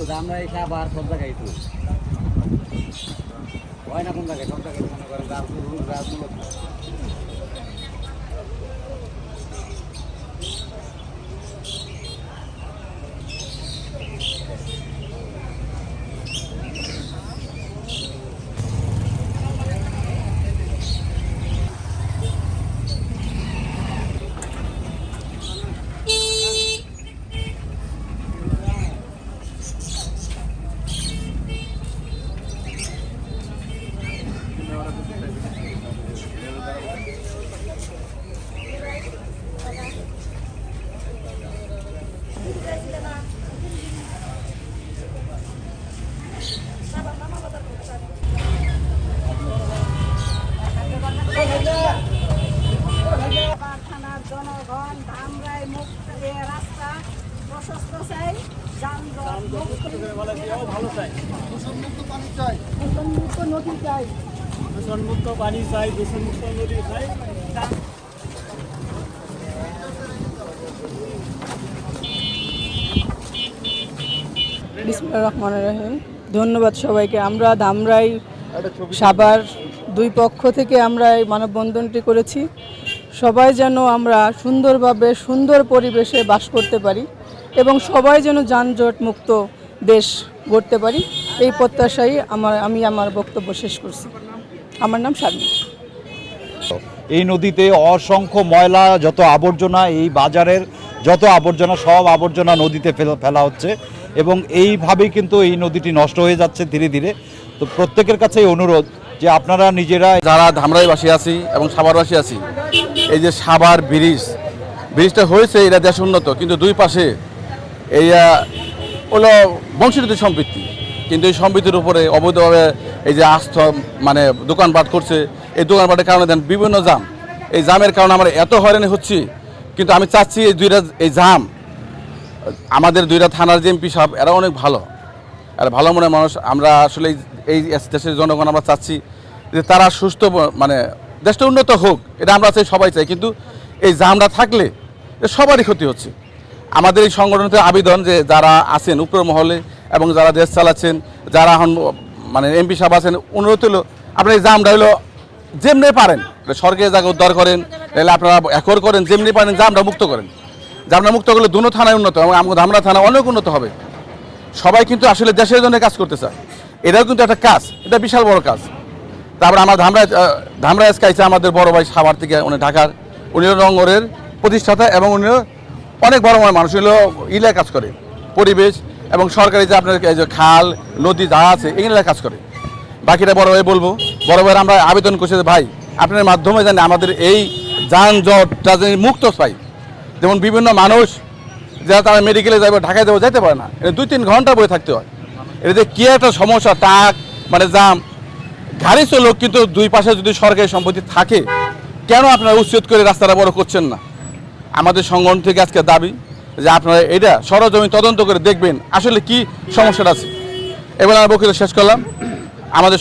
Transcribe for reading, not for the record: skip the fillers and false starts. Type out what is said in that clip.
তো আমরা এই সাবার সব জায়গায় তো হয় না কোন জায়গায় সব জায়গায় মনে করেন গাছগুলো থানার জনগণ ধামরাই মুক্ত রাস্তা প্রশস্ত চাই, যানজট ভালো চাই, দূষণমুক্ত নদী চাই, দূষণমুক্ত পানি চাই, দূষণমুক্ত নদী চাই। বিসমিল্লাহির রহমানির রহিম। ধন্যবাদ সবাইকে। আমরা ধামরাই সাভার দুই পক্ষ থেকে আমরা এই মানববন্ধনটি করেছি। সবাই যেন আমরা সুন্দরভাবে সুন্দর পরিবেশে বাস করতে পারি এবং সবাই যেন যানজট মুক্ত দেশ গড়তে পারি, এই প্রত্যাশাই আমি আমার বক্তব্য শেষ করছি। আমার নাম শারমিন। এই নদীতে অসংখ্য ময়লা, যত আবর্জনা, এই বাজারের যত আবর্জনা, সব আবর্জনা নদীতে ফেলা হচ্ছে এবং এইভাবেই কিন্তু এই নদীটি নষ্ট হয়ে যাচ্ছে ধীরে ধীরে। তো প্রত্যেকের কাছেই অনুরোধ যে আপনারা নিজেরা, যারা ধামরাইবাসী আছি এবং সাভারবাসী আছি, এই যে সাভার ব্রিজটা হয়েছে, এটা দেশ উন্নত, কিন্তু দুই পাশে এই হলো বংশীগত সম্পত্তি, কিন্তু এই সম্পত্তির উপরে অবৈধভাবে এই যে মানে দোকানপাট করছে, এই দোকানপাটের কারণে দেন বিভিন্ন জাম, এই জামের কারণে আমরা এত হয়রানি হচ্ছি। কিন্তু আমি চাচ্ছি এই জাম আমাদের দুইটা থানার যে এমপি সাহেব, এরা অনেক ভালো, আর ভালো মনের মানুষ। আমরা আসলে এই দেশের জনগণ আমরা চাচ্ছি যে তারা সুস্থ, মানে দেশটা উন্নত হোক, এটা আমরা চাই, সবাই চাই। কিন্তু এই জামটা থাকলে সবারই ক্ষতি হচ্ছে। আমাদের এই সংগঠনের আবেদন যে যারা আছেন উপর মহলে এবং যারা দেশ চালাচ্ছেন, যারা এখন মানে এমপি সাহেব আছেন, অনুরোধ হলো আপনারা এই জামটা হলো যেমনি পারেন সরকারি জায়গা উদ্ধার করেন, তাহলে আপনারা একর করেন, যেমনি পারেন জামটা মুক্ত করেন। জামটা মুক্ত করলে দুনো থানায় উন্নত এবং আমাদের ধামরা থানা অনেক উন্নত হবে। সবাই কিন্তু আসলে দেশের জন্য কাজ করতে চায়, এটাও কিন্তু একটা কাজ, এটা বিশাল বড় কাজ। তারপরে আমার ধামরা এসকাইছে আমাদের বড় ভাই সাভার থেকে, উনি ঢাকার, উনি রঙ্গরের প্রতিষ্ঠাতা এবং উনিও অনেক বড় বড় মানুষ হলো ইলাকায় কাজ করে, পরিবেশ এবং সরকারি যে আপনার যে খাল নদী যা আছে এগুলো কাজ করে। বাকিটা বড় ভাই বলবো, বড় ভাইয়ের আমরা আবেদন করছি যে ভাই আপনার মাধ্যমে জানি আমাদের এই যানজটটা যেন মুক্ত পাই। যেমন বিভিন্ন মানুষ যারা তারা মেডিকেলে যাবে, ঢাকায় যাবো, যাইতে পারে না, এটা 2-3 ঘন্টা বয়ে থাকতে হয়। এটা যে কী একটা সমস্যা, টাক মানে জাম, গাড়ি চলুক, কিন্তু দুই পাশে যদি সরকারি সম্পত্তি থাকে, কেন আপনারা উচ্ছেদ করে রাস্তাটা বড় করছেন না? আমাদের সংগঠন থেকে আজকে দাবি যে আপনারা এটা সরজমিন তদন্ত করে দেখবেন আসলে কি সমস্যাটা আছে। এবার আমার বক্তব্য শেষ করলাম। আমাদের